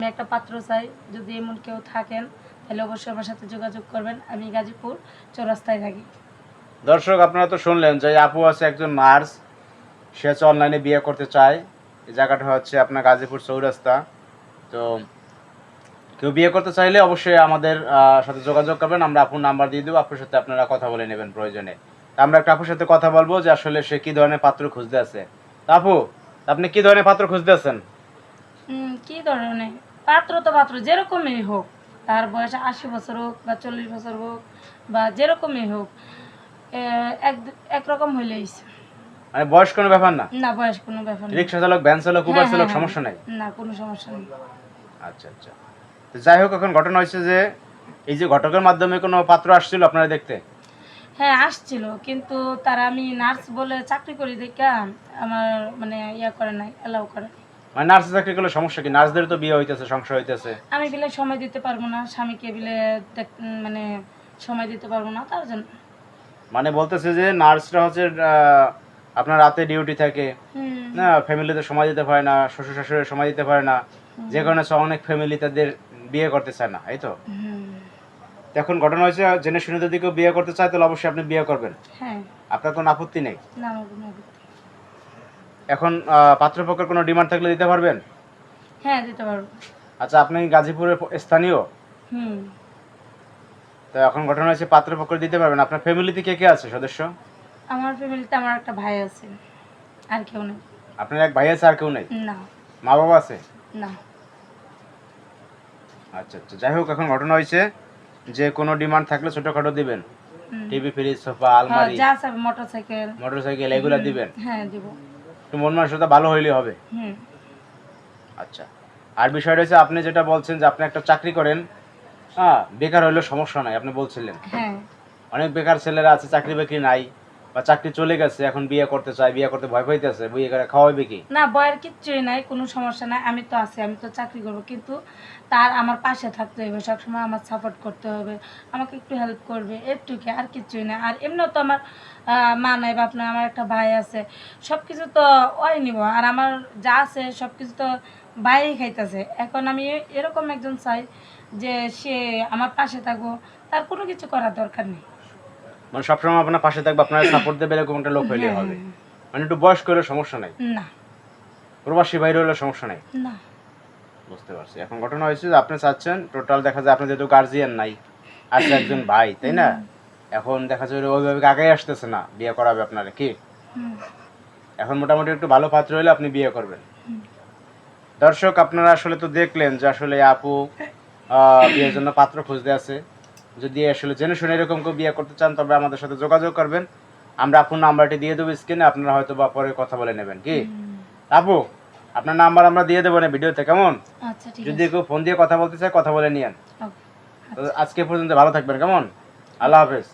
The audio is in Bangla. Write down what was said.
আমি একটা পাত্র চাই, যদি এমন কেউ থাকেন তাহলে অবশ্যই আমার সাথে যোগাযোগ করবেন। আমি গাজীপুর চৌরাস্তায় থাকি। দর্শক আপনারা তো শুনলেন যে আপু আছে একজন নার্স, সে হচ্ছে অনলাইনে বিয়ে করতে চায়। এই জায়গাটা হচ্ছে আপনার গাজীপুর চৌরাস্তা। তো কেউ বিয়ে করতে চাইলে অবশ্যই আমাদের সাথে যোগাযোগ করবেন, আমরা আপুর নাম্বার দিয়ে দেবো, আপুর সাথে আপনারা কথা বলে নেবেন প্রয়োজনে। তা আমরা একটা আপুর সাথে কথা বলবো যে আসলে সে কী ধরনের পাত্র খুঁজতে আছে। তা আপু, আপনি কী ধরনের পাত্র খুঁজতে আছেন? কি ধরনের পাত্র? তো পাত্র যেরকমই হোক, তার বয়স 80 বছর হোক বা 40 বছর হোক বা যেরকমই হোক, একরকম হইলেই মানে বয়স কোনো ব্যাপার না? না, বয়স কোনো ব্যাপার না। রিক্সা চালক, ভ্যান চালক, উবার চালক, সমস্যা নাই? না, কোনো সমস্যা নেই। আচ্ছা আচ্ছা। তো যাই হোক, এখন ঘটনা হয়েছে যে এই যে ঘটকের মাধ্যমে কোনো পাত্র আসছিল আপনারা দেখতে? হ্যাঁ, আসছিল, কিন্তু তারা আমি নার্স বলে চাকরি করি দেখে আমার মানে ইয়া করে নাই, এলাও করে নাই। মানে নার্সের চাকরি করলে সমস্যা কি? নার্সদের তো বিয়ে হইতেছে, সংসার হইতেছে। আমি বিলে সময় দিতে পারবো না, স্বামীকে বিলে মানে সময় দিতে পারবো না, তার জন্য। মানে বলতেছে যে নার্সরা হচ্ছে আপনার রাতে ডিউটি থাকে না, ফ্যামিলিতে সময় দিতে পারে না, শ্বশুর শাশুড়ির সময় দিতে পারে না, যে কারণে অনেক ফ্যামিলি তাদের বিয়ে করতে চায় না, এই তো। এখন ঘটনা হয়েছে, জেনে শুনে যদি কেউ বিয়ে করতে চায় তাহলে অবশ্যই আপনি বিয়ে করবেন। হ্যাঁ। আপনার কোনো আপত্তি নেই? না, আমার কোনো আপত্তি। এখন পাত্রপক্ষের কোনো ডিমান্ড থাকলে দিতে পারবেন? হ্যাঁ, দিতে পারবো। আচ্ছা, আপনি গাজীপুরের স্থানীয়? হুম। তো এখন ঘটনা হয়েছে পাত্রপক্ষ দিতে পারবেন। আপনার ফ্যামিলিতে কে কে আছে সদস্য? আমার ফ্যামিলিতে আমার একটা ভাই আছে, আর কেউ নেই। আপনার এক ভাই আছে, আর কেউ নেই? না। মা বাবা আছে? না। আচ্ছা আচ্ছা। যাই হোক, এখন ঘটনা হয়েছে যে কোনো ডিমান্ড থাকলে ছোটখাটো দিবেন, টিভি, ফ্রিজ, সোফা, আলমারি, যা আছে, মোটরসাইকেল এগুলা দিবেন। হ্যাঁ, দিব। একটু মন মানসিকতা ভালো হইলে হবে। আচ্ছা। আর বিষয়টা হচ্ছে, আপনি যেটা বলছেন যে আপনি একটা চাকরি করেন, হ্যাঁ, বেকার হইলেও সমস্যা নাই, আপনি বলছিলেন। হ্যাঁ। অনেক বেকার ছেলেরা আছে, চাকরি বাকরি নাই, বা চাকরি চলে গেছে, এখন বিয়ে করতে চায়, বিয়ে করতে ভয় পাইতেছে, বিয়ে করে খাওয়াবে কি? না, বয়ের কিচ্ছুই নাই, কোনো সমস্যা নাই। আমি তো আছি, আমি তো চাকরি করবো, কিন্তু তার আমার পাশে থাকতে হবে, সবসময় আমার সাপোর্ট করতে হবে, আমাকে একটু হেল্প করবে, একটুকি, আর কিচ্ছুই না। আর এমনিও তো আমার মা নাই, বাপ নাই, আমার একটা ভাই আছে, সব কিছু তো ওই নিব, আর আমার যা আছে সব কিছু তো বাইরেই খাইতেছে। এখন আমি এরকম একজন চাই যে সে আমার পাশে থাকবো, তার কোনো কিছু করার দরকার নেই। মানে সবসময় আপনার পাশে থাকবে, আপনার সাপোর্ট দেবে, এরকম একটা লোক হইলে হবে। মানে একটু বয়স্ক হলে সমস্যা নাই? না। প্রবাসী বাইরে হলে সমস্যা নাই? না। বুঝতে পারছি। এখন ঘটনা হয়েছে যে আপনি চাচ্ছেন, টোটাল দেখা যায় আপনার যেহেতু গার্জিয়ান নাই, আছে একজন ভাই, তাই না? এখন দেখা যায় ওইভাবে আগে আসতেছে না বিয়ে করাবে আপনারা, কি? এখন মোটামুটি একটু ভালো পাত্র হলে আপনি বিয়ে করবেন। দর্শক, আপনারা আসলে তো দেখলেন যে আসলে আপু বিয়ের জন্য পাত্র খুঁজতে আছে। যদি আসলে জেনে শুনে এরকম কেউ বিয়ে করতে চান, তবে আমাদের সাথে যোগাযোগ করবেন, আমরা আপুর নাম্বারটি দিয়ে দেবো স্ক্রিনে, আপনারা হয়তো বা পরে কথা বলে নেবেন, কি? আপু, আপনার নাম্বার আমরা দিয়ে দেবো না ভিডিওতে, কেমন? আচ্ছা, ঠিক যদি আছে। কেউ ফোন দিয়ে কথা বলতে চায়, কথা বলে নিয়েন। ওকে। তো আজকে পর্যন্ত ভালো থাকবেন, কেমন? আল্লাহ হাফেজ।